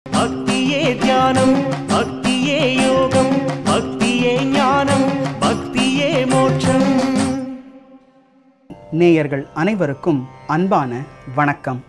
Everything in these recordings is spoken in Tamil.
பக்தியே தியானம், பக்தியே யோகம், பக்தியே ஞானம், பக்தியே மோட்சம். நேயர்கள் அனைவருக்கும் அன்பான வணக்கம்.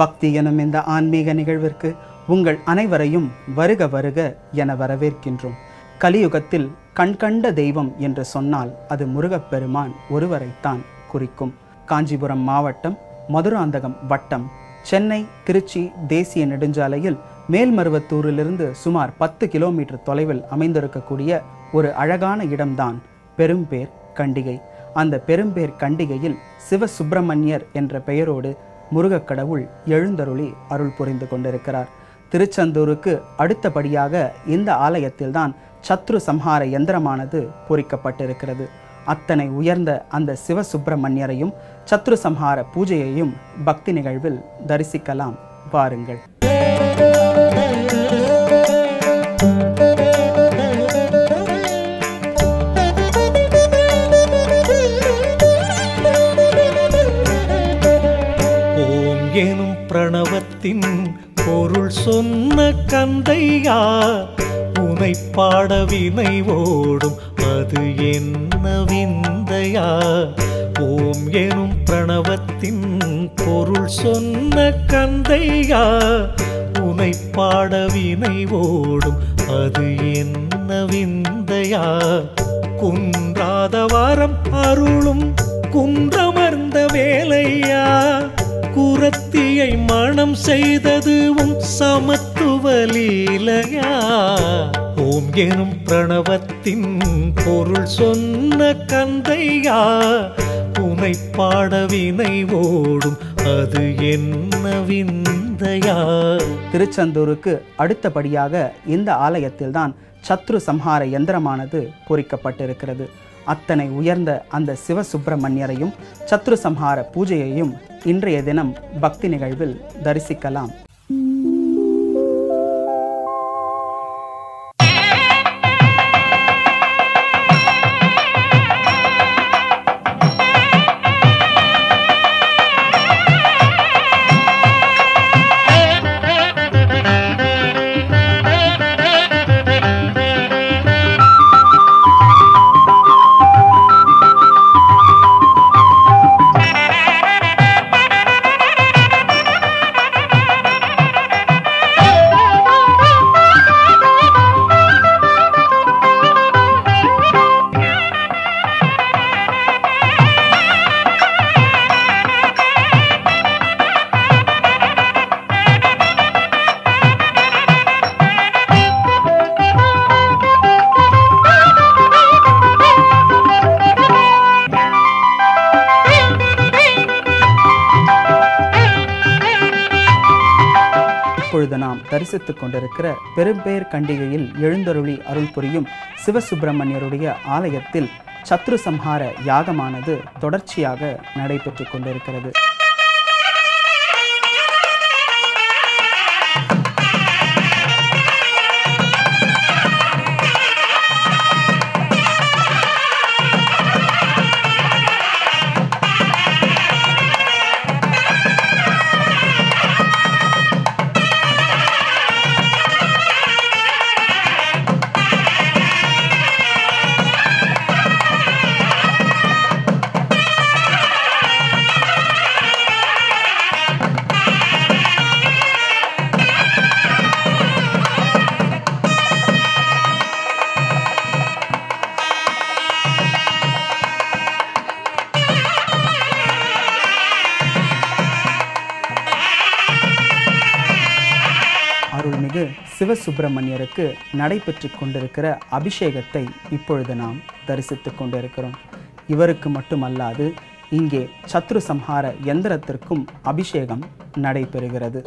பக்தி எனும் இந்த ஆன்மீக நிகழ்விற்கு உங்கள் அனைவரையும் வருக வருக என வரவேற்கின்றோம். கலியுகத்தில் கண்கண்ட தெய்வம் என்று சொன்னால் அது முருகப்பெருமான் ஒருவரைத்தான் குறிக்கும். காஞ்சிபுரம் மாவட்டம் மதுராந்தகம் வட்டம் சென்னை திருச்சி தேசிய நெடுஞ்சாலையில் மேல்மருவத்தூரிலிருந்து சுமார் 10 கிலோமீட்டர் தொலைவில் அமைந்திருக்கக்கூடிய ஒரு அழகான இடம்தான் பெரும்பேர் கண்டிகை. அந்த பெரும்பேர் கண்டிகையில் சிவசுப்பிரமணியர் என்ற பெயரோடு முருகக்கடவுள் எழுந்தருளி அருள் புரிந்து கொண்டிருக்கிறார். திருச்செந்தூருக்கு அடுத்தபடியாக இந்த ஆலயத்தில்தான் சத்ரு சம்ஹார யந்திரமானது பொறிக்கப்பட்டிருக்கிறது. அத்தனை உயர்ந்த அந்த சிவசுப்பிரமணியரையும் சத்ரு சம்ஹார பூஜையையும் பக்தி நிகழ்வில் தரிசிக்கலாம். வாருங்கள். ஓம் எனும் பிரணவத்தின் பொருள் சொன்ன கந்தையா, உனை பாட வினை ஓடும் அது என்ன விந்தையா. ஓம் எனும் பிரணவத்தின் பொருள் சொன்ன கந்தையா, உனை பாட வினை ஓடும் அது என்ன விந்தையா. குன்றாத வாரம் அருளும் குன்றமர்ந்த வேலையா, குரத்தியை மனம் செய்ததுவும் சமத்துவ லீலையா. ஓம் எனும் பிரணவத்தின் பொருள் சொன்ன கந்தையா, உனை பாட வினை ஓடும் அது என்ன விந்தையா. திருச்செந்தூருக்கு அடுத்தபடியாக இந்த ஆலயத்தில்தான் சத்ரு சம்ஹார யந்திரமானது பொறிக்கப்பட்டிருக்கிறது. அத்தனை உயர்ந்த அந்த சிவசுப்பிரமணியரையும் சத்ரு சம்ஹார பூஜையையும் இன்றைய தினம் பக்தி நிகழ்வில் தரிசிக்கலாம். இப்பொழுது நாம் தரிசித்துக் கொண்டிருக்கிற பெரும்பேர் கண்டிகையில் எழுந்தருளி அருள் புரியும் சிவசுப்பிரமணியருடைய ஆலயத்தில் சத்ரு சம்ஹார யாகமானது தொடர்ச்சியாக நடைபெற்று கொண்டிருக்கிறது. அருள்மிகு சிவசுப்பிரமணியருக்கு நடைபெற்று கொண்டிருக்கிற அபிஷேகத்தை இப்பொழுது நாம் தரிசித்துக் கொண்டிருக்கிறோம். இவருக்கு மட்டுமல்லாது இங்கே சத்ரு சம்ஹார யந்திரத்திற்கும் அபிஷேகம் நடைபெறுகிறது.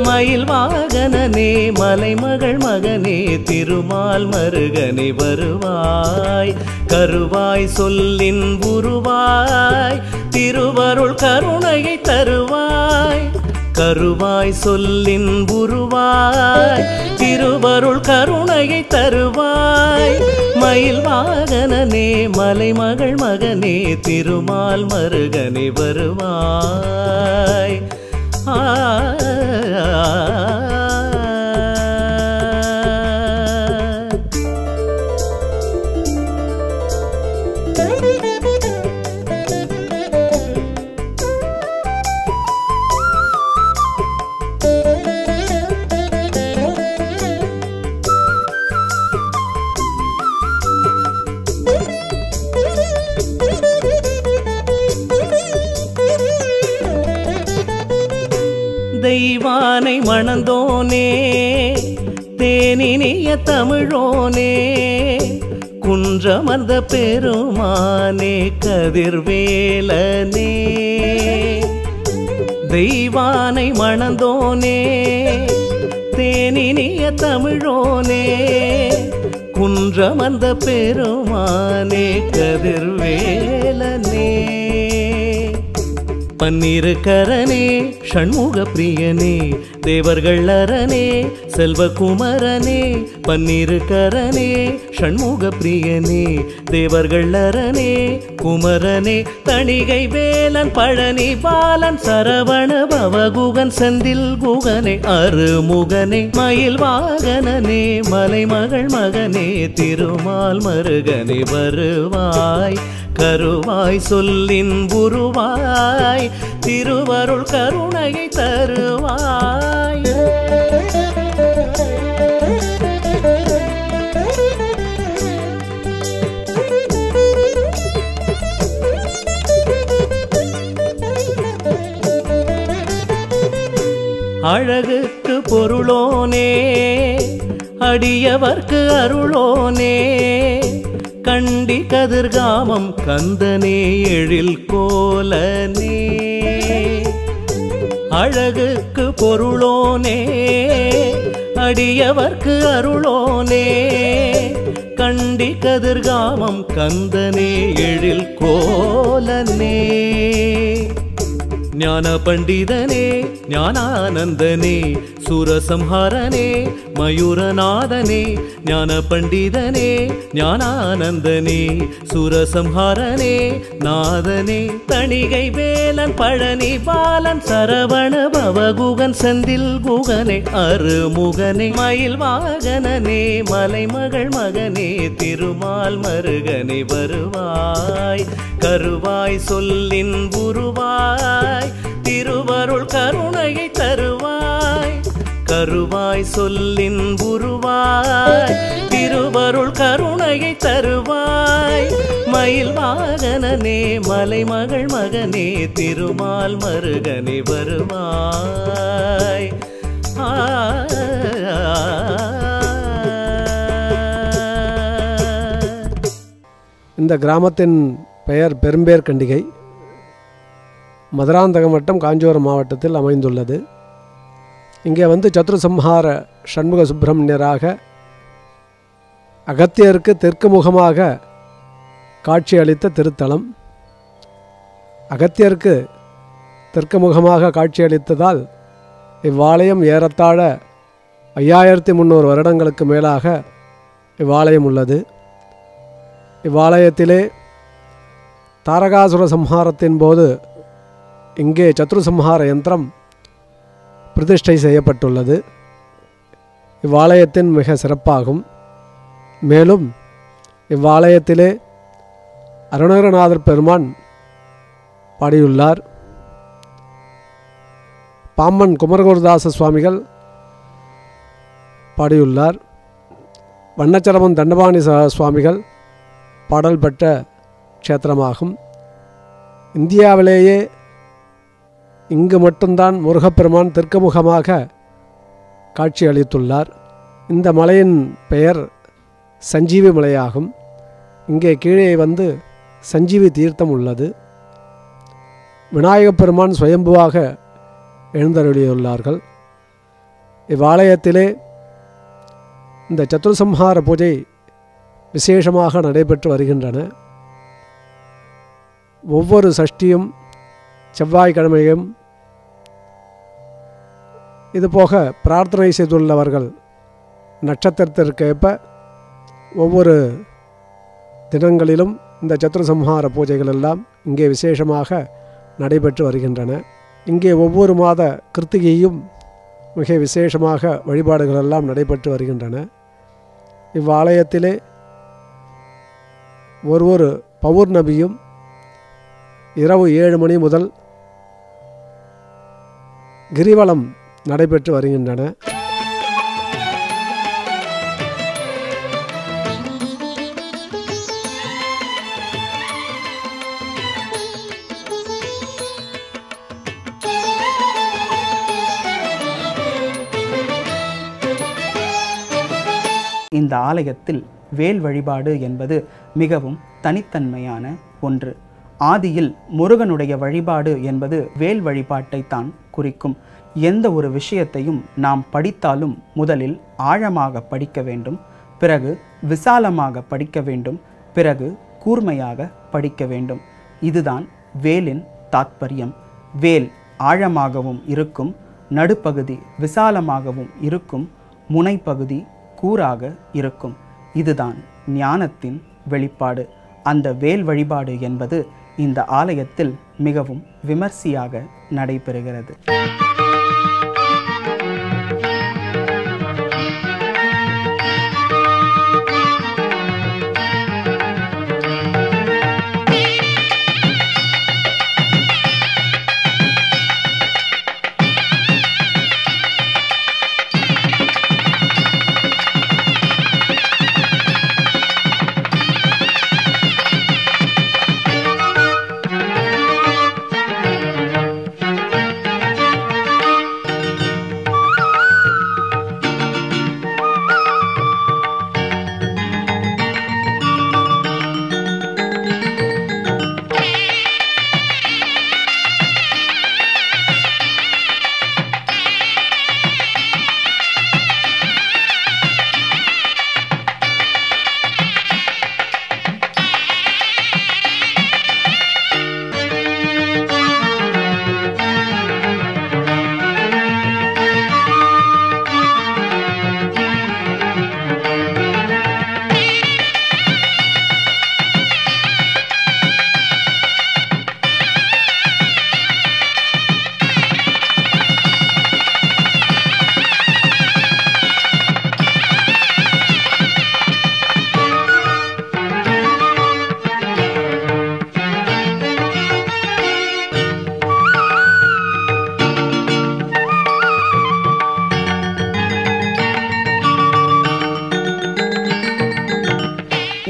மயில் வாகனனே மலைமகள் மகனே திருமால் மருகனே வருவாய், கருவாய் சொல்லின் உருவாய் திருவருள் கருணையை தருவாய் கருவாய் சொல்லின் உருவாய் திருவருள் கருணையை தருவாய் மயில் வாகனனே மலைமகள் மகனே திருமால் மருகனே வருவாய் தெய்வானை மணந்தோனே தேனினிய தமிழோனே குன்றமர்ந்த பெருமானே கதிர்வேலனே தெய்வானை மணந்தோனே தேனினிய தமிழோனே குன்றமர்ந்த பெருமானே கதிர்வேலனே பன்னிருக்கரனே ஷண்முக பிரியனே தேவர்கள் அரனே செல்வகுமரனே பன்னிருக்கரனே ஷண்முக பிரியனே தேவர்கள் அரனே குமரனே தணிகை வேலன் பழனி பாலன் சரவண பவகுகன் செந்தில் குகனே அருமுகனே மயில் வாகனனே மலைமகள் மகனே திருமால் மருகனே வருவாய் கருவாய் சொல்லின் உருவாய் திருவருள் கருணையை தருவாய் அழகுக்கு பொருளோனே அடியவர்க்கு அருளோனே கண்டி கதிர்காமம் கந்தனே எழில் கோலனே அழகுக்கு பொருளோனே அடியவர்க்கு அருளோனே கண்டி கதிர்காமம் கந்தனே எழில் கோலனே ஞான பண்டிதனே ஞானானந்தனே சூரசம்ஹாரனே மயூரநாதனே ஞான பண்டிதனே ஞானானந்தனே சூரசம்ஹாரனே நாதனே தணிகை வேலன் பழனி பாலன் சரவண பவகுகன் செந்தில் குகனே அருமுகனே மயில் வாகனனே மலைமகள் மகனே திருமால் மருகனே வருவாய் கருவாய் சொல்லின் உருவாய் திருவருள் கருணையை தருவாய் கருவாய் சொல்லின் உருவாய் திருவருள் கருணையை தருவாய் மயில் வாகனனே மலைமகள் மகனே திருமால் மருகனே வருவாய் இந்த கிராமத்தின் பெயர் பெரும்பேர்கண்டிகை மதுராந்தகம் வட்டம் காஞ்சிபுரம் மாவட்டத்தில் அமைந்துள்ளது. இங்கே வந்து சத்ருசம்ஹார ஷண்முக சுப்பிரமணியராக அகத்தியருக்கு தெற்கு முகமாக காட்சியளித்த திருத்தலம். அகத்தியருக்கு தெற்கு முகமாக காட்சியளித்ததால் இவ்வாலயம் ஏறத்தாழ 5300 வருடங்களுக்கு மேலாக இவ்வாலயம் உள்ளது. இவ்வாலயத்திலே தாரகாசுர சம்ஹாரத்தின் போது இங்கே சத்ருசம்ஹார யந்திரம் பிரதிஷ்டை செய்யப்பட்டுள்ளது. இவ்வாலயத்தின் மிக சிறப்பாகும். மேலும் இவ்வாலயத்திலே அருணகிரிநாதர் பெருமான் பாடியுள்ளார். பாம்பன் குமரகுருதாச சுவாமிகள் பாடியுள்ளார். வண்ணச்சரமன் தண்டபாணி சுவாமிகள் பாடல் பெற்ற க்ஷேத்திரமாகும். இந்தியாவிலேயே இங்கு மட்டும்தான் முருகப்பெருமான் தெற்குமுகமாக காட்சி அளித்துள்ளார். இந்த மலையின் பெயர் சஞ்சீவி மலையாகும். இங்கே கீழே வந்து சஞ்சீவி தீர்த்தம் உள்ளது. விநாயகப் பெருமான் சுயம்புவாக எழுந்தருளியுள்ளார்கள். இவ்வாலயத்திலே இந்த சத்ருசம்ஹார பூஜை விசேஷமாக நடைபெற்று வருகின்றன. ஒவ்வொரு சஷ்டியும் செவ்வாய்க்கிழமையும் இதுபோக பிரார்த்தனை செய்துள்ளவர்கள் நட்சத்திரத்திற்கேற்ப ஒவ்வொரு தினங்களிலும் இந்த சத்ருசம்ஹார பூஜைகள் எல்லாம் இங்கே விசேஷமாக நடைபெற்று வருகின்றன. இங்கே ஒவ்வொரு மாத கிருத்திகையும் மிக விசேஷமாக வழிபாடுகள் எல்லாம் நடைபெற்று வருகின்றன. இவ்வாலயத்திலே ஒவ்வொரு பௌர்ணமியும் இரவு 7 மணி முதல் கிரிவலம் நடைபெற்று வருகின்றன. இந்த ஆலயத்தில் வேல் வழிபாடு என்பது மிகவும் தனித்தன்மையான ஒன்று. ஆதியில் முருகனுடைய வழிபாடு என்பது வேல் வழிபாட்டை தான் குறிக்கும். எந்த ஒரு விஷயத்தையும் நாம் படித்தாலும் முதலில் ஆழமாக படிக்க வேண்டும், பிறகு விசாலமாக படிக்க வேண்டும், பிறகு கூர்மையாக படிக்க வேண்டும். இதுதான் வேலின் தாத்பரியம். வேல் ஆழமாகவும் இருக்கும், நடுப்பகுதி விசாலமாகவும் இருக்கும், முனைப்பகுதி கூராக இருக்கும். இதுதான் ஞானத்தின் வெளிப்பாடு. அந்த வேல் வழிபாடு என்பது இந்த ஆலயத்தில் மிகவும் விமர்சையாக நடைபெறுகிறது.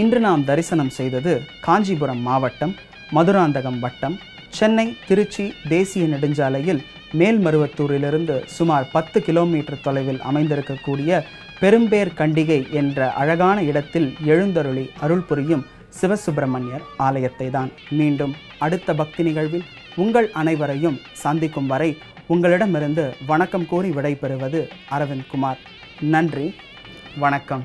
இன்று நாம் தரிசனம் செய்தது காஞ்சிபுரம் மாவட்டம் மதுராந்தகம் வட்டம் சென்னை திருச்சி தேசிய நெடுஞ்சாலையில் மேல்மருவத்தூரிலிருந்து சுமார் 10 கிலோமீட்டர் தொலைவில் அமைந்திருக்கக்கூடிய பெரும்பேர் கண்டிகை என்ற அழகான இடத்தில் எழுந்தருளி அருள் புரியும் சிவசுப்பிரமணியர் ஆலயத்தை தான். மீண்டும் அடுத்த பக்தி நிகழ்வில் உங்கள் அனைவரையும் சந்திக்கும் வரை உங்களிடமிருந்து வணக்கம் கூறி விடைபெறுவது அரவிந்த் குமார். நன்றி, வணக்கம்.